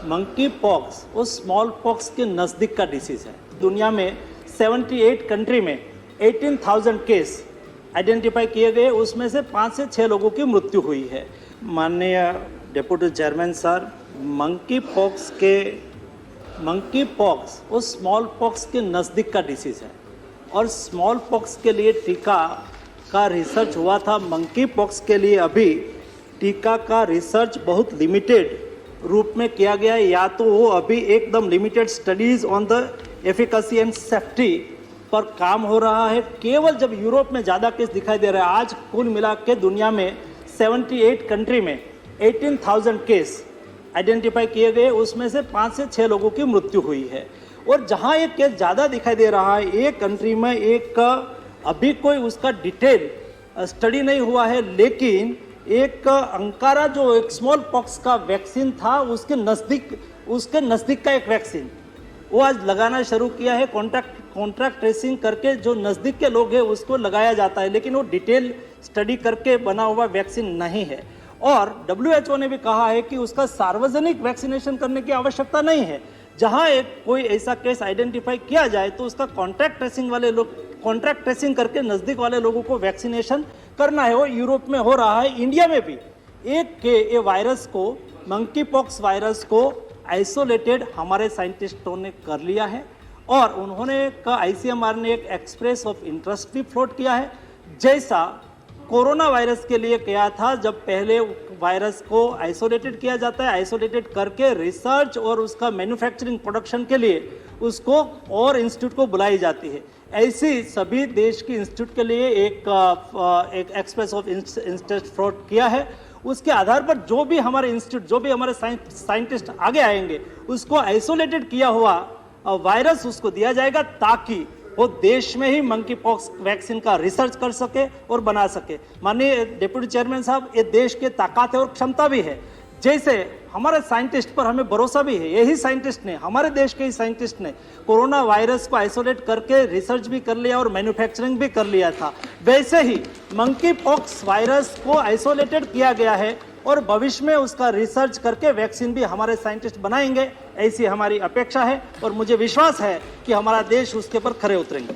Monkey pox वो small pox के नज़दीक का डिसीज़ है। दुनिया में 78 कंट्री में 18,000 केस आइडेंटिफाई किए गए, उसमें से 5 से 6 लोगों की मृत्यु हुई है। माननीय deputy chairman sir, monkey pox वो स्मॉल पॉक्स के नज़दीक का डिसीज़ है और स्मॉल पॉक्स के लिए टीका का रिसर्च हुआ था। मंकी पॉक्स के लिए अभी टीका का रिसर्च बहुत लिमिटेड रूप में किया गया है, या तो वो अभी एकदम limited studies on the efficacy and safety पर काम हो रहा है। केवल जब यूरोप में ज़्यादा केस दिखाई दे रहा है, आज कुल मिला के दुनिया में 78 कंट्री में 18,000 केस आइडेंटिफाई किए गए, उसमें से 5 से 6 लोगों की मृत्यु हुई है। और जहाँ एक केस ज़्यादा दिखाई दे रहा है, एक कंट्री में एक अभी कोई उसका डिटेल स्टडी नहीं हुआ है, लेकिन एक अंकारा जो एक स्मॉल पॉक्स का वैक्सीन था, उसके नज़दीक का एक वैक्सीन वो आज लगाना शुरू किया है। कॉन्ट्रैक्ट ट्रेसिंग करके जो नज़दीक के लोग हैं उसको लगाया जाता है, लेकिन वो डिटेल स्टडी करके बना हुआ वैक्सीन नहीं है। और WHO ने भी कहा है कि उसका सार्वजनिक वैक्सीनेशन करने की आवश्यकता नहीं है। जहां कोई ऐसा केस आइडेंटिफाई किया जाए तो उसका कॉन्ट्रैक्ट ट्रेसिंग करके नज़दीक वाले लोगों को वैक्सीनेशन करना है। वो यूरोप में हो रहा है। इंडिया में भी ये वायरस को, मंकी पॉक्स वायरस को आइसोलेटेड हमारे साइंटिस्टों ने कर लिया है और उन्होंने ICMR ने एक एक्सप्रेस ऑफ इंटरेस्ट भी फ्लोट किया है, जैसा कोरोना वायरस के लिए किया था। जब पहले वायरस को आइसोलेटेड किया जाता है, आइसोलेटेड करके रिसर्च और उसका मैन्युफैक्चरिंग प्रोडक्शन के लिए उसको और इंस्टीट्यूट को बुलाई जाती है। ऐसी सभी देश की इंस्टीट्यूट के लिए एक एक्सप्रेस ऑफ इंटरेस्ट फ्लोट किया है। उसके आधार पर जो भी हमारे इंस्टीट्यूट, जो भी हमारे साइंटिस्ट आगे आएंगे, उसको आइसोलेटेड किया हुआ वायरस उसको दिया जाएगा, ताकि वो देश में ही मंकी पॉक्स वैक्सीन का रिसर्च कर सके और बना सके। माननीय डिप्टी चेयरमैन साहब, ये देश के ताकत है और क्षमता भी है। जैसे हमारे साइंटिस्ट पर हमें भरोसा भी है, यही साइंटिस्ट ने, हमारे देश के ही साइंटिस्ट ने कोरोना वायरस को आइसोलेट करके रिसर्च भी कर लिया और मैन्युफैक्चरिंग भी कर लिया था, वैसे ही मंकी पॉक्स वायरस को आइसोलेटेड किया गया है और भविष्य में उसका रिसर्च करके वैक्सीन भी हमारे साइंटिस्ट बनाएंगे, ऐसी हमारी अपेक्षा है और मुझे विश्वास है कि हमारा देश उसके पर खरे उतरेंगे।